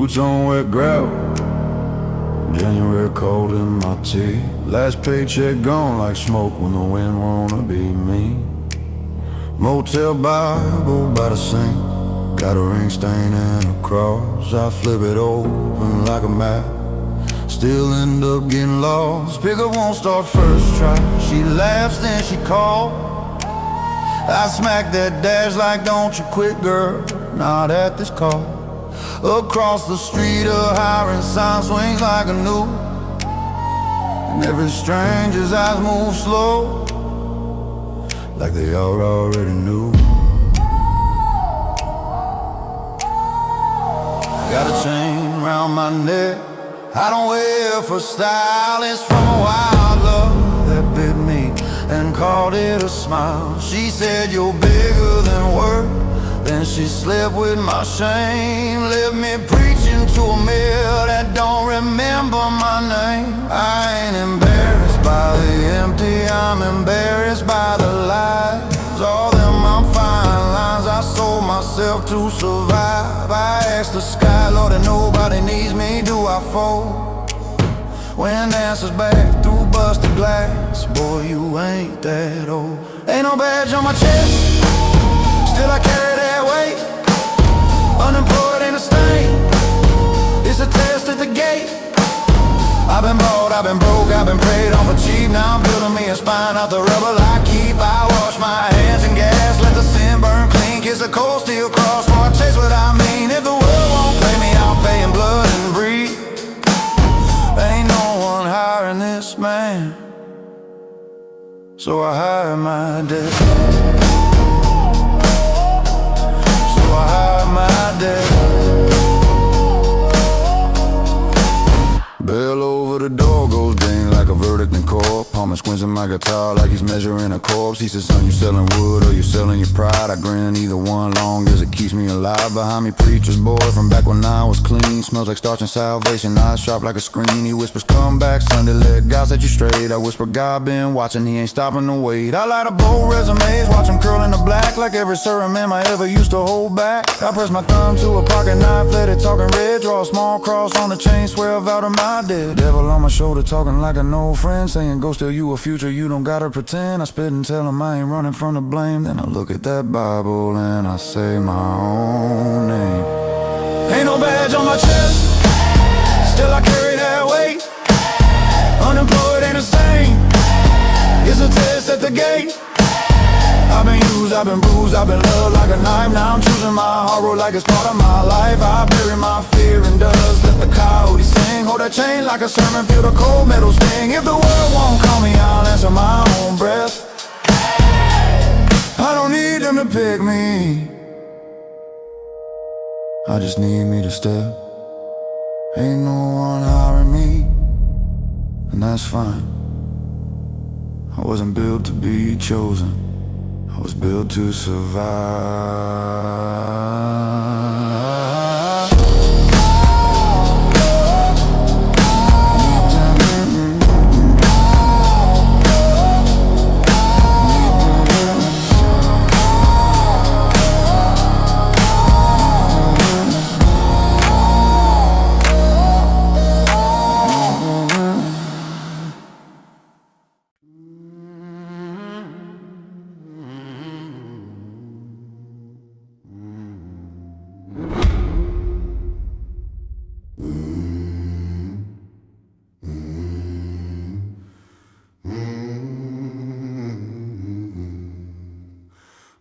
Boots on wet gravel, January cold in my tea. Last paycheck gone like smoke when the wind wanna be me. Motel Bible by the sink, got a ring stain and a cross. I flip it open like a map, still end up getting lost. Pickup won't start first try, she laughs then she calls. I smack that dash like don't you quit girl, not at this call. Across the street a hiring sign swings like a noose, and every stranger's eyes move slow, like they all already knew. I got a chain round my neck, I don't wear for style. It's from a wild love that bit me and called it a smile. She said you're bigger than work, then she slept with my shame. Left me preaching to a mirror that don't remember my name. I ain't embarrassed by the empty, I'm embarrassed by the lies. All them I'm fine lines I sold myself to survive. I asked the sky, Lord, if nobody needs me, do I fold? When answers back through busted glass, boy, you ain't that old. Ain't no badge on my chest, still I carry that weight. Unemployed ain't a stain, it's a test at the gate. I've been bought, I've been broke, I've been preyed on for cheap. Now I'm building me a spine out the rubble I keep. I wash my hands in gas, let the sin burn clean. Kiss a cold steel cross before I chase what I mean. If the world won't pay me, I'll pay in blood and breathe. Ain't no one hiring this man, so I hire my debt. So I hire my debt. Bell over the door goes ding like a verdict in court. Palmer squinting my guitar like he's measuring a corpse. He says, son, you selling wood or you selling your pride? I grin, either one, long as it keeps me alive. Behind me, preacher's boy from back when I was clean. Smells like starch and salvation, eyes sharp like a screen. He whispers, come back Sunday, let God set you straight. I whisper, God been watching, he ain't stopping to wait. I light up bold resumes, watch him curl in the black, like every sermon I ever used to hold back. I press my thumb to a pocket knife, let it talking red. Draw a small cross on the chain, swear a vow to my dead. Devil on my shoulder talking like an old friend, saying go steal you a future, you don't gotta pretend. I spit and tell him I ain't running from the blame. Then I look at that Bible and I say my own name. Ain't no badge on my chest, still I carry that weight. Unemployed ain't a stain, it's a test at the gate. I've been used, I've been bruised, I've been loved like a knife. Now I'm choosing my horror like it's part of my life. I bury my fear in dust, let the coyote sing. Hold that chain like a sermon, feel the cold metal sting. If the world won't call me, I'll answer my own breath. I don't need them to pick me, I just need me to step. Ain't no one hiring me, and that's fine. I wasn't built to be chosen, I was built to survive.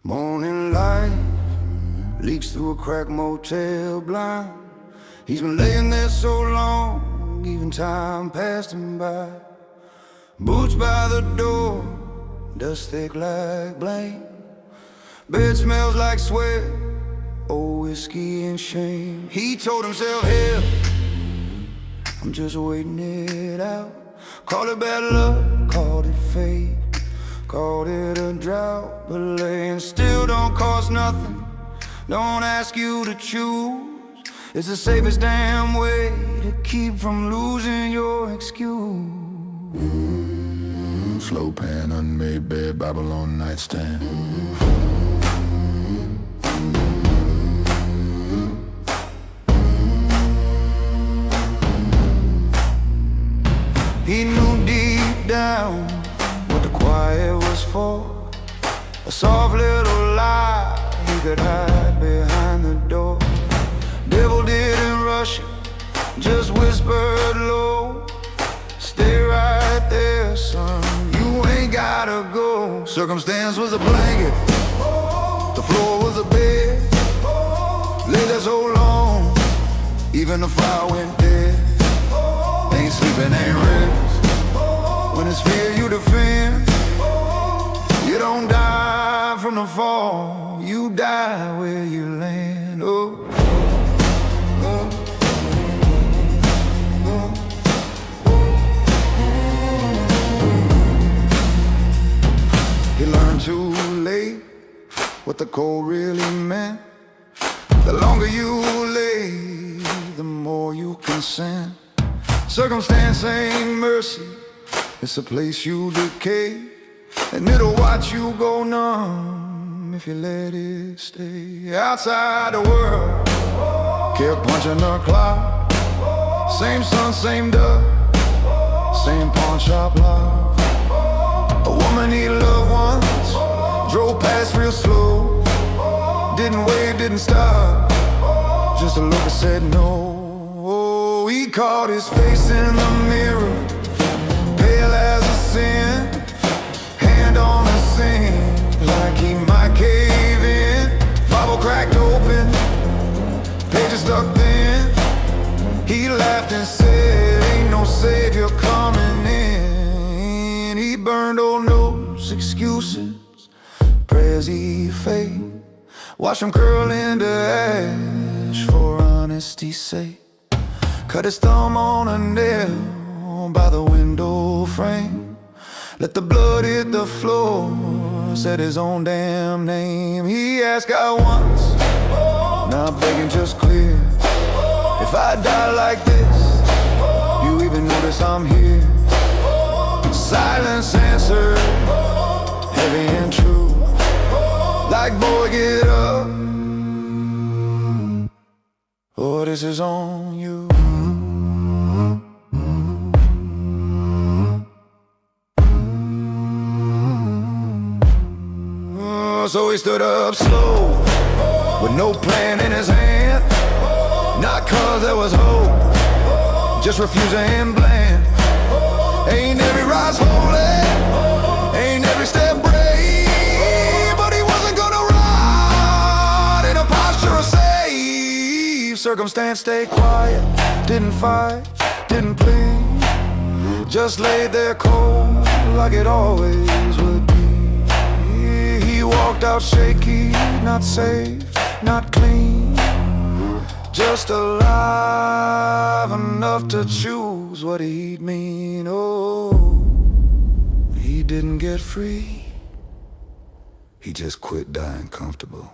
Morning light leaks through a cracked motel blind. He's been laying there so long, even time passed him by. Boots by the door, dust thick like blame. Bed smells like sweat, old whiskey and shame. He told himself, hell, I'm just waiting it out. Call it bad luck, called it fate, called it a drought. But laying still don't cost nothing, don't ask you to choose. It's the safest damn way to keep from losing your excuse. Slow pan, unmade bed, Babylon nightstand. knew deep down what the quiet was for. A soft little lie he could hide behind the door. Devil didn't rush him, just whispered low. Stay right there, son, you ain't gotta go. Circumstance was a blanket, the floor was a bed. Lay there so long, even the fire went dead. Ain't sleeping, ain't rest. When it's fear you defend, you don't die from the fall, you die where you land. Oh, oh, oh. He learned too late what the cold really meant. The longer you lay, the more you consent. Circumstance ain't mercy, it's a place you decay. And it'll watch you go numb if you let it stay. Outside the world kept punching the clock. Same sun, same duck, same pawn shop lock. A woman he loved once drove past real slow. Didn't wave, didn't stop, just a look that said no. Oh, he caught his face in the mirror, pale as a sin. Hand on the sink, like he might cave in. Bible cracked open, pages stuck thin. He laughed and said, ain't no savior coming in. He burned old notes, excuses, prayers he faked. Watch him curl into ash for honesty's sake. Cut his thumb on a nail by the window frame. Let the blood hit the floor, said his own damn name. He asked God once, now begging just clear. If I die like this, you even notice I'm here? Silence answered, heavy and true, like boy get up, oh this is on you. So he stood up slow, with no plan in his hand. Not cause there was hope, just refusing and bland. Ain't every rise holy, ain't every step brave, but he wasn't gonna ride in a posture of save. Circumstance stayed quiet, didn't fight, didn't plead, just laid there cold like it always would be. He walked out shaky, not safe, not clean, just alive enough to choose what he'd mean. Oh, he didn't get free, he just quit dying comfortable.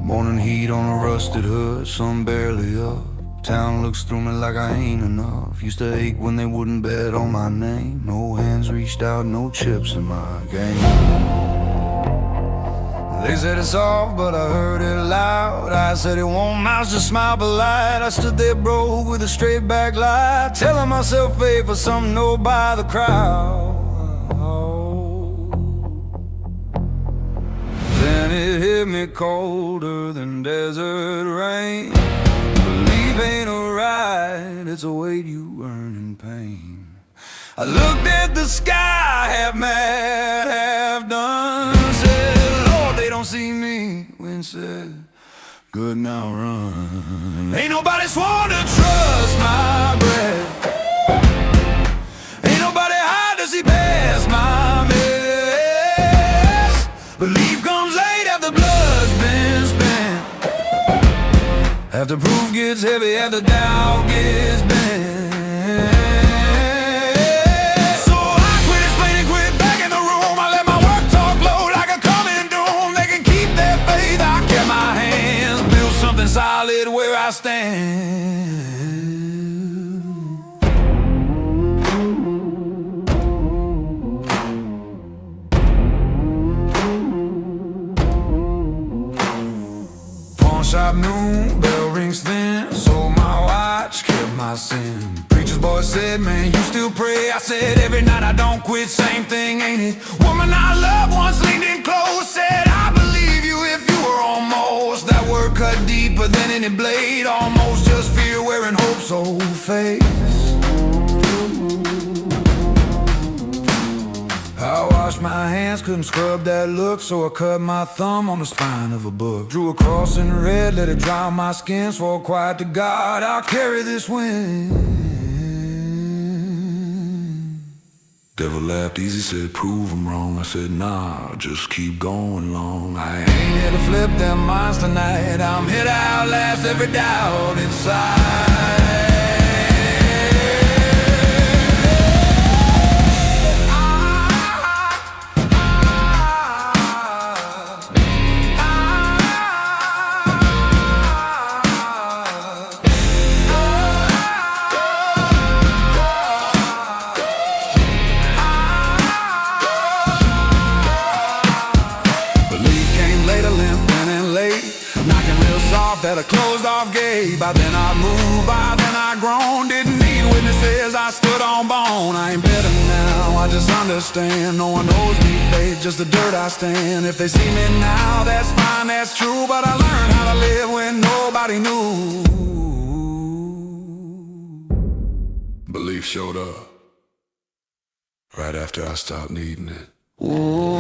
Morning heat on a rusted hood, sun barely up. Town looks through me like I ain't enough. Used to ache when they wouldn't bet on my name. No hands reached out, no chips in my game. They said it's off, but I heard it loud. I said it won't, mouths just smile polite. I stood there broke with a straight back light, telling myself faith for something know by the crowd. Then it hit me colder than desert rain. Belief ain't a right, it's a weight you earn in pain. I looked at the sky, half mad, half done. Said, Lord, they don't see me. Wind said, good, now run. Ain't nobody sworn to trust my breath. Ain't nobody hide to see past my mess. Belief comes late after blood. After proof gets heavy, after doubt gets bent. So I quit explaining, quit back in the room. I let my work talk low like a coming doom. They can keep their faith, I kept my hands, built something solid where I stand. Shop noon, bell rings thin, sold my watch, kept my sin. Preacher's boy said, man, you still pray? I said, every night I don't quit, same thing, ain't it? Woman I love once leaned in close, said, I believe you if you were almost. That word cut deeper than any blade, almost just fear wearing hope's old face. I washed my hands, couldn't scrub that look, so I cut my thumb on the spine of a book. Drew a cross in red, let it dry on my skin, swore quiet to God, I'll carry this wind. Devil laughed easy, said, prove I'm wrong. I said, nah, just keep going long. I ain't here to flip them minds tonight, I'm here to outlast every doubt inside. At a closed off gate, by then I moved, by then I grown. Didn't need witnesses, I stood on bone. I ain't better now, I just understand. No one owes me faith, just the dirt I stand. If they see me now, that's fine, that's true. But I learned how to live when nobody knew. Belief showed up right after I stopped needing it. Ooh.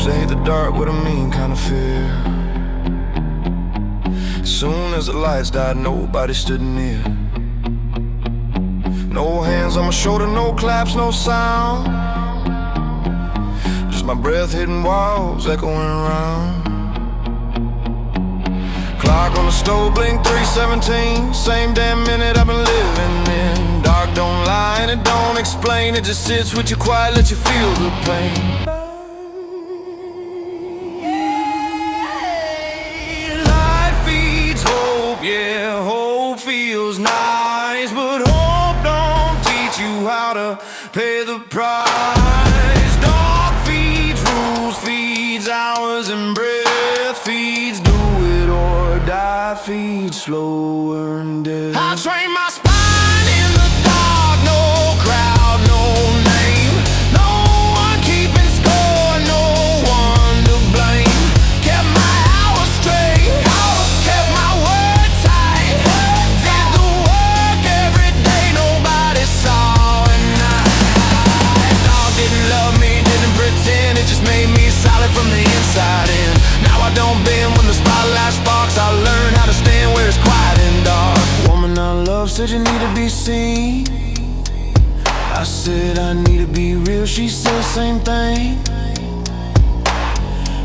Say the dark with a mean kind of fear. Soon as the lights died, nobody stood near. No hands on my shoulder, no claps, no sound. Just my breath hitting walls, echoing around. Clock on the stove, blink 3:17. Same damn minute I've been living in. Dark don't lie and it don't explain. It just sits with you quiet, let you feel the pain. Yeah, hope feels nice, but hope don't teach you how to pay the price. Dog feeds rules, feeds hours and breath, feeds do it or die, feeds slower and death. I train my spine in the dark, no crowd, no name, no one keeping score, no one to blame. Kept my hours straight, kept my word. It just made me solid from the inside in. Now I don't bend when the spotlight sparks. I learn how to stand where it's quiet and dark. Woman I love said you need to be seen. I said I need to be real. She said same thing.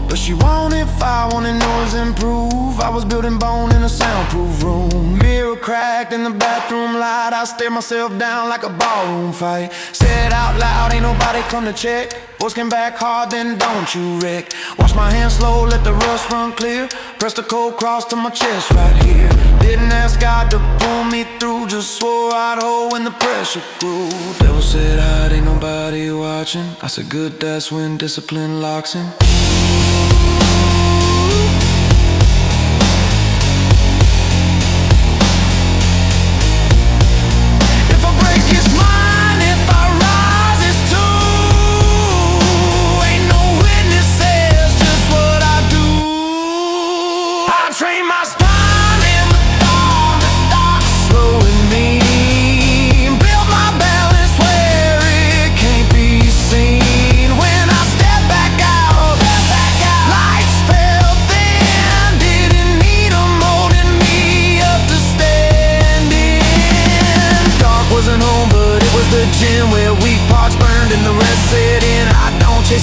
But she wanted fire, wanted noise improve. I was building bone in a soundproof room. Mirror cracked in the bathroom light. I stared myself down like a ballroom fight. Said out loud, ain't nobody come to check. Voice came back hard, then don't you wreck. Wash my hands slow, let the rust run clear. Pressed a cold cross to my chest right here. Didn't ask God to pull me through, just swore I'd hold when the pressure grew. Devil said hide, ain't nobody watching. I said good, that's when discipline locks in. Witness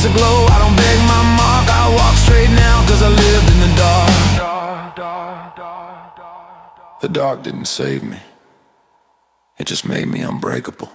face aglow. I don't beg my mark, I walk straight now, cause I lived in the dark. The dark didn't save me, it just made me unbreakable.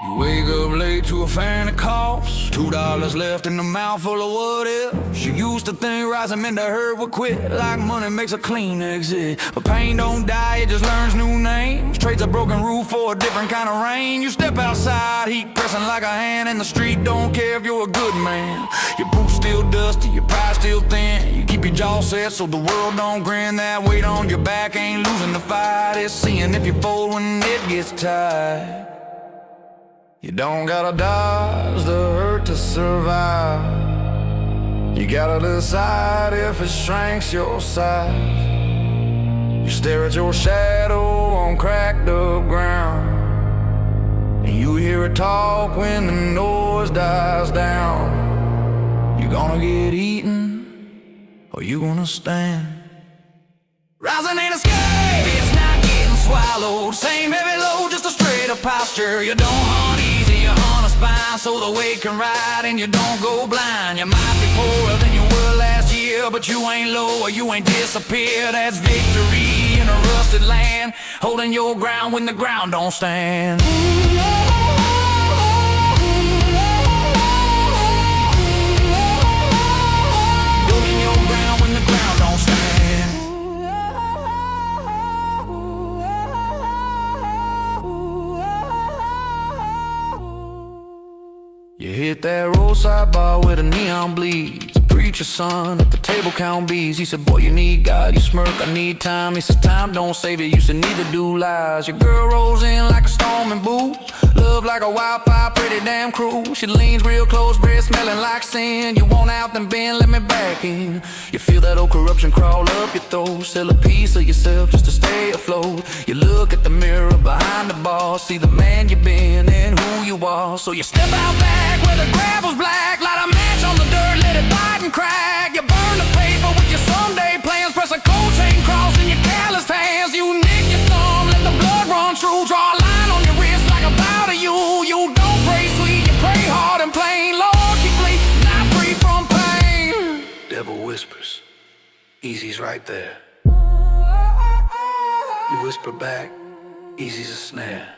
You wake up late to a fan that coughs, $2 left in the mouth full of what if. You used to think rising meant to hurt would quit, like money makes a clean exit. But pain don't die, it just learns new names. Trades a broken roof for a different kind of rain. You step outside, heat pressing like a hand in the street. Don't care if you're a good man. Your boots still dusty, your pride still thin. You keep your jaw set so the world don't grin. That weight on your back ain't losing the fight, it's seeing if you fold when it gets tight. You don't gotta dodge the hurt to survive. You gotta decide if it shrinks your size. You stare at your shadow on cracked up ground, and you hear it talk when the noise dies down. You gonna get eaten, or you gonna stand? Rising ain't escape, it's not getting swallowed. Same heavy load, just a straight up posture. You don't hunt easy, you hunt a spine, so the weight can ride and you don't go blind. You might be poorer than you were last year, but you ain't low or you ain't disappeared. That's victory in a rusted land, holding your ground when the ground don't stand. Holding your ground when the ground don't stand. You hit that roadside bar where the neon bleeds. Preacher son at the table count bees. He said, boy, you need God. You smirk, I need time. He says, time don't save you. You said, neither do lies. Your girl rolls in like a storm in boots. Love like a wildfire, pretty damn cruel. She leans real close, breath smelling like sin. You want out, then bend, let me back in. You feel that old corruption crawl up your throat. Sell a piece of yourself just to stay afloat. You look at the mirror behind the bar, see the man you've been and who you are. So you step out back where the gravel's black, light a match on the dirt, let it bite and crack. You burn the paper with your someday plans, press a cold chain cross in your calloused hands. You nick your thumb, let the blood run true, draw a line on your wrist like a vow to you. You don't pray sweet, you pray hard and plain. Lord, keep me not free from pain. Devil whispers, easy's right there. You whisper back, easy's a snare.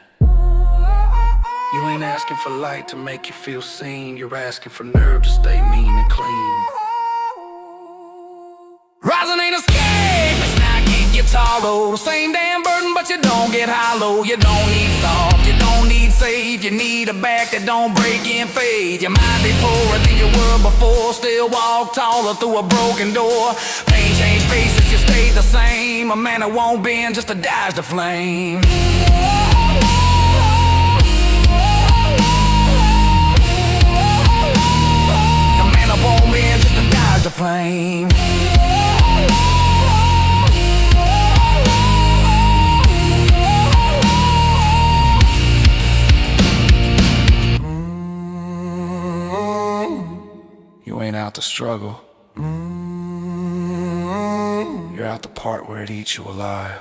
You ain't asking for light to make you feel seen. You're asking for nerve to stay mean and clean. Rising ain't escape, it's not get guitar roll. Same damn burden, but you don't get hollow. You don't need soft, you don't need safe. You need a back that don't break in faith. You might be poorer than you were before, still walk taller through a broken door. Pain change faces, you stay the same. A man that won't bend just to dodge the flame. Won't bend just to dodge the flame. You ain't out to struggle. You're out the part where it eats you alive.